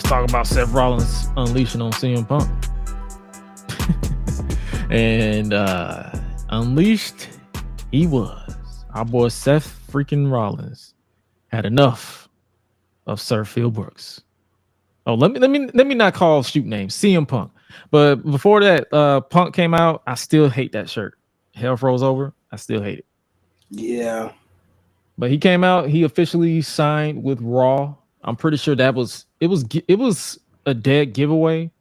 talk about Seth Rollins unleashing on CM Punk. And unleashed he was. Our boy Seth freaking Rollins had enough of Sir Phil Brooks. Oh, let me not call shoot names, CM Punk. But before that, Punk came out. I still hate that shirt. Hell froze over. I still hate it. Yeah. But he came out. He officially signed with Raw. I'm pretty sure it was a dead giveaway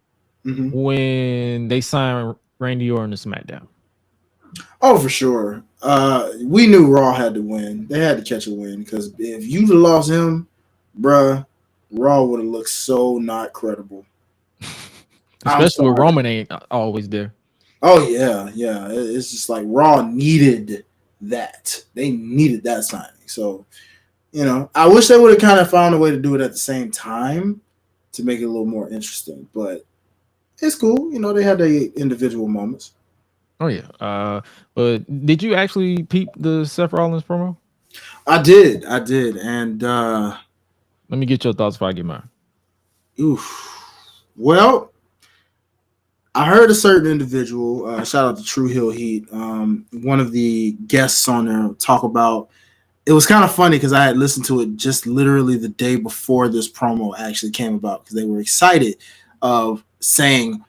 when they signed Randy Orton to SmackDown. Oh, for sure. We knew Raw had to win. They had to catch a win because if you'd have lost him, bruh, Raw would have looked so not credible. Especially when Roman ain't always there. Oh yeah. It's just like Raw needed that. They needed that signing. So, I wish they would have kind of found a way to do it at the same time to make it a little more interesting. But it's cool. They had their individual moments. Oh yeah. But did you actually peep the Seth Rollins promo? I did. And let me get your thoughts before I get mine. Oof. Well, I heard a certain individual, shout out to True Hill Heat, one of the guests on there talk about, it was kind of funny because I had listened to it just literally the day before this promo actually came about because they were excited of saying,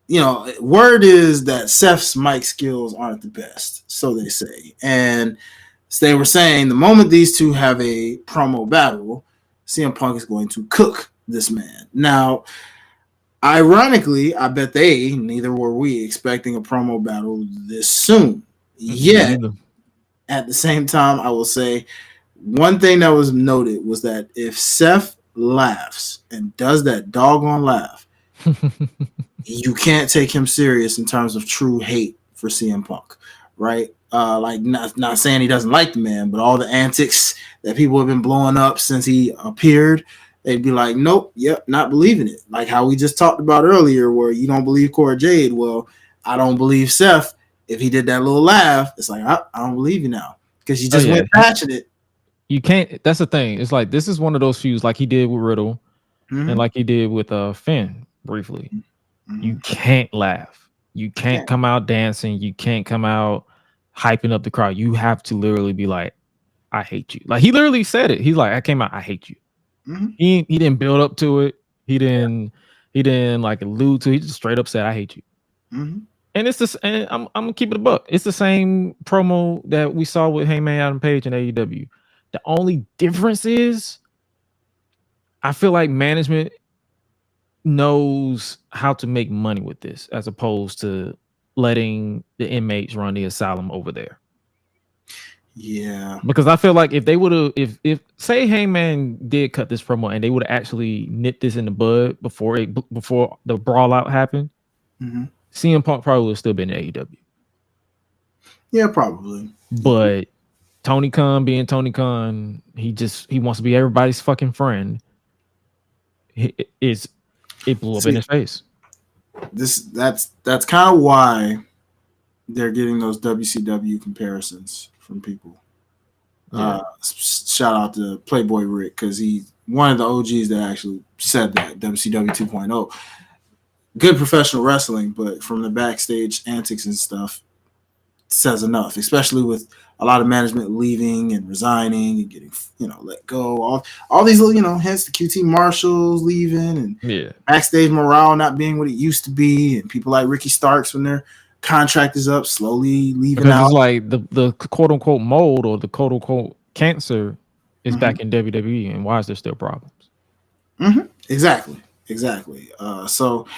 word is that Seth's mic skills aren't the best, so they say. And they were saying the moment these two have a promo battle, CM Punk is going to cook this man. Now, ironically, I bet neither were we expecting a promo battle this soon. Yet, at the same time, I will say one thing that was noted was that if Seth laughs and does that doggone laugh, you can't take him serious in terms of true hate for CM Punk, right? Like not saying he doesn't like the man, but all the antics that people have been blowing up since he appeared, they'd be like, nope, not believing it. Like how we just talked about earlier, where you don't believe Cora Jade. Well, I don't believe Seth. If he did that little laugh, it's like, I don't believe you now because you just went passionate. You can't. That's the thing. It's like this is one of those feuds like he did with Riddle and like he did with Finn briefly. You can't laugh. You can't come out dancing. You can't come out hyping up the crowd. You have to literally be like, I hate you. Like he literally said it. He's like, I came out, I hate you. He didn't build up to it. He didn't like allude to it. He just straight up said, I hate you. And it's this, and I'm gonna keep it a buck. It's the same promo that we saw with Hangman Adam Page in AEW. The only difference is I feel like management knows how to make money with this as opposed to letting the inmates run the asylum over there. Yeah. Because I feel like if they would have, if say Hangman did cut this promo and they would have actually nipped this in the bud before the brawl out happened, CM Punk probably would have still been in AEW. Yeah, probably. But Tony Khan being Tony Khan, he wants to be everybody's fucking friend. It blew up in his face. That's kind of why they're getting those WCW comparisons from people. Yeah. Shout out to Playboy Rick because he's one of the OGs that actually said that WCW 2.0. Good professional wrestling, but from the backstage antics and stuff says enough, especially with a lot of management leaving and resigning and getting, let go. All these little, hence the QT Marshalls leaving and backstage morale not being what it used to be, and people like Ricky Starks when their contract is up slowly leaving because out. It's like the quote unquote mold or the quote unquote cancer is back in WWE, and why is there still problems? Exactly. So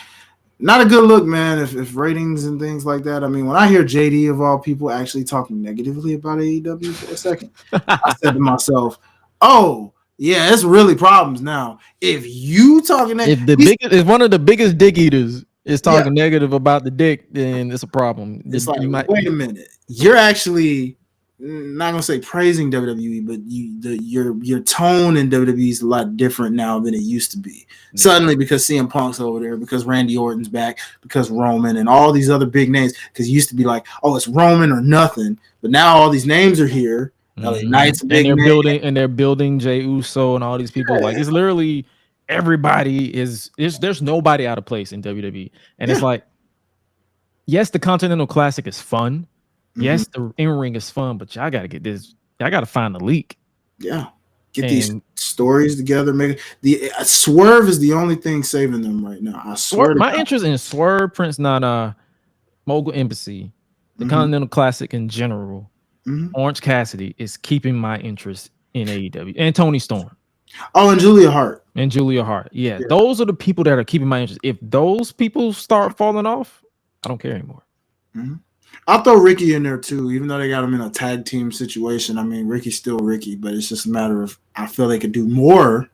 not a good look, man, if ratings and things like that. I mean, when I hear JD of all people actually talking negatively about AEW for a second, I said to myself, oh, yeah, it's really problems now. If you talking if one of the biggest dick eaters is talking negative about the dick, then it's a problem. It's like, wait a minute. You're actually not gonna say praising WWE, but your tone in WWE is a lot different now than it used to be. Yeah. Suddenly, because CM Punk's over there, because Randy Orton's back, because Roman and all these other big names. Because it used to be like, oh, it's Roman or nothing, but now all these names are here. LA Knight's a big name, and they're building Jey Uso and all these people. Yeah. Like it's literally everybody there's nobody out of place in WWE. And it's Yeah. like, yes, the Continental Classic is fun. Mm-hmm. Yes, the in-ring is fun, but y'all gotta get this, y'all gotta find the leak. Yeah. Get these And stories together. Make the Swerve is the only thing saving them right now. I swear to My God. interest in Swerve, Prince Nana, Mogul Embassy, the Mm-hmm. Continental Classic in general, Mm-hmm. Orange Cassidy is keeping my interest in AEW, and Tony Storm Oh, and Julia Hart. and Julia Hart. Yeah, Yeah. those are the people that are keeping my interest. If those people start falling off, I don't care anymore. Mm-hmm. I'll throw Ricky in there too, even though they got him in a tag team situation. I mean, Ricky's still Ricky, but it's just a matter of I feel they could do more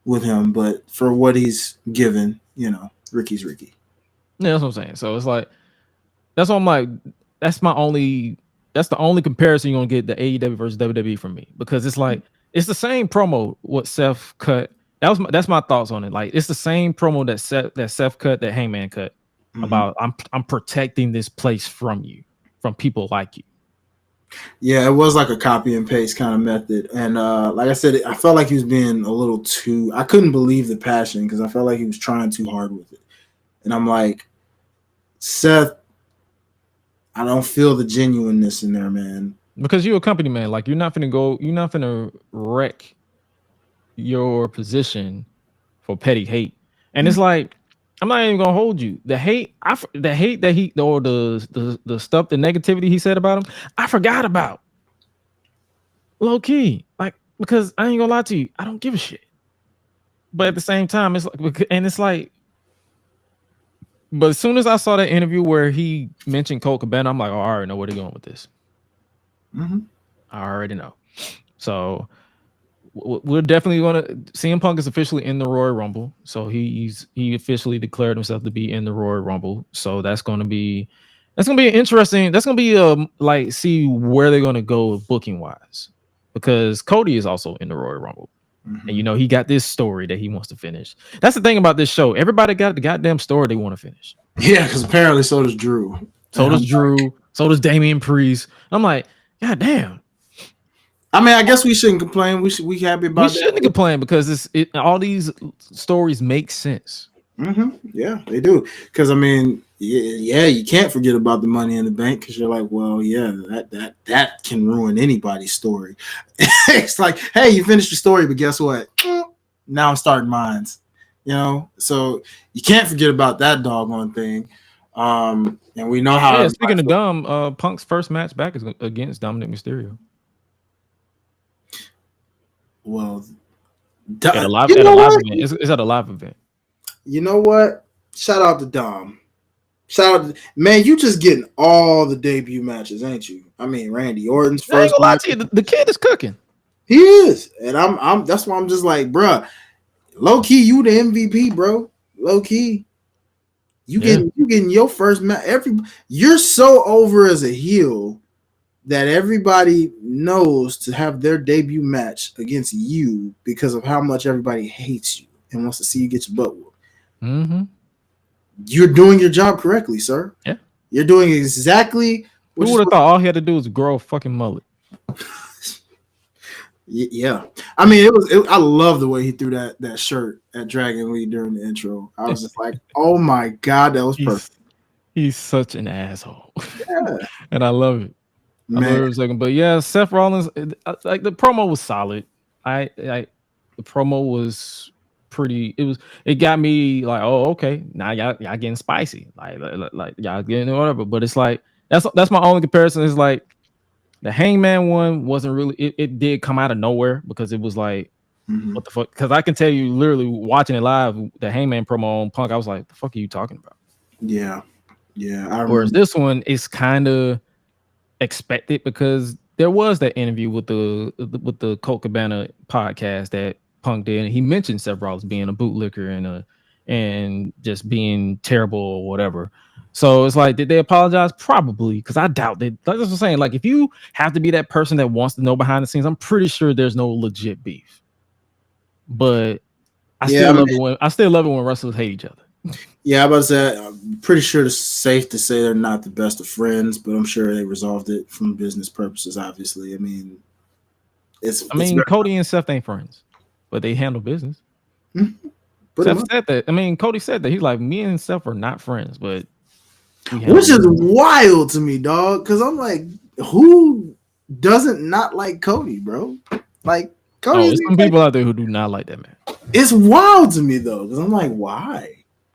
with him. But for what he's given, Ricky's Ricky. Yeah, that's what I'm saying. So it's like, that's what I'm like. That's my only. That's the only comparison you're gonna get, the AEW versus WWE from me, because it's like it's the same promo what Seth cut. That's my thoughts on it. Like, it's the same promo that Seth cut, that Hangman cut, Mm-hmm. about I'm protecting this place from you, from people like you. Yeah, it was like a copy and paste kind of method. And like I said, I felt like he was being a little too. I couldn't believe the passion because I felt like he was trying too hard with it. And I'm like, Seth, I don't feel the genuineness in there, man. Because you're a company man. Like, you're not gonna wreck your position for petty hate. And it's like, I'm not even gonna hold you. The hate, the hate that he, or the stuff, the negativity he said about him, I forgot about. Low key, like, because I ain't gonna lie to you, I don't give a shit. But at the same time, it's like, and it's like, but as soon as I saw that interview where he mentioned Colt Cabana, I'm like, oh, I already know where they're going with this. Mm-hmm. I already know. So we're definitely going to. CM Punk is officially in the Royal Rumble, so he officially declared himself to be in the Royal Rumble. So that's going to be interesting. That's going to be like, see where they're going to go booking wise, because Cody is also in the Royal Rumble. Mm-hmm. And he got this story that he wants to finish. That's the thing about this show. Everybody got the goddamn story they want to finish. Yeah, because apparently so does Drew. So does Drew. So does Damian Priest. I'm like, God damn. I mean, I guess we shouldn't complain. We happy about that. We shouldn't complain, because all these stories make sense. Mm-hmm. Yeah, they do. Because I mean, yeah, you can't forget about the Money in the Bank, because you're like, well, yeah, that can ruin anybody's story. It's like, hey, you finished your story, but guess what? Now I'm starting mines. So you can't forget about that doggone thing. And we know how. Yeah, speaking of dumb, Punk's first match back is against Dominic Mysterio. Well, at a live event. It's at a live event. You know what? Shout out to Dom. Man, you just getting all the debut matches, ain't you? I mean, Randy Orton's first. I ain't gonna lie to you, the kid is cooking. He is, and I'm. That's why I'm just like, bruh, low key, you the MVP, bro. Low key, you getting your first match. You're so over as a heel that everybody knows to have their debut match against you because of how much everybody hates you and wants to see you get your butt whooped. Mm-hmm. You're doing your job correctly, sir. Yeah. You're doing exactly what. Who would have thought all he had to do was grow a fucking mullet? Yeah. I mean, I love the way he threw that shirt at Dragon Lee during the intro. I was just like, oh my God, that was perfect. He's such an asshole. Yeah. And I love it. Man. I love it a second. But yeah, Seth Rollins, like, the promo was solid. The promo was pretty. It got me like, oh, okay, now y'all getting spicy, like y'all getting whatever. But it's like, that's my only comparison. Is like, the Hangman one wasn't really. It did come out of nowhere, because it was like, what the fuck? Because I can tell you, literally watching it live, the Hangman promo on Punk, I was like, the fuck are you talking about? Yeah. Whereas this one is kind of expected, because there was that interview with the Colt Cabana podcast that Punk did, and he mentioned Seth Rollins being a bootlicker and just being terrible or whatever. So it's like, did they apologize? Probably, because I doubt that. Like I was saying, like, if you have to be that person that wants to know behind the scenes, I'm pretty sure there's no legit beef. But I still love it when wrestlers hate each other. Yeah, I was about to say, I'm pretty sure it's safe to say they're not the best of friends, but I'm sure they resolved it from business purposes, obviously. I mean, Cody and Seth ain't friends, but they handle business. Mm-hmm. Seth said that. I mean, Cody said that. He's like, me and Seth are not friends, but which is wild to me, dog. Because I'm like, who doesn't not like Cody, bro? Like, Cody. There's some people out there who do not like that man. It's wild to me though, because I'm like, why?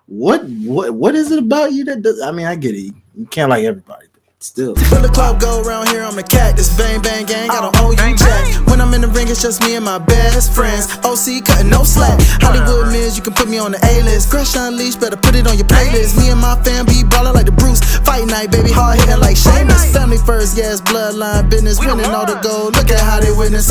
What is it about you that does? I mean, I get it. You can't like everybody. Still. When the club go around here, I'm a cactus. Bang, bang, gang, I don't owe you jack. When I'm in the ring, it's just me and my best friends. OC cutting no slack. Hollywood Miz, you can put me on the A-list. Gresh and Hi-Lite, better put it on your playlist. Me and my fam be ballin' like the Bruce. Fight night, baby, hard hitting like Sheamus. Family first, yes, bloodline business. Winning all the gold, look at how they witness.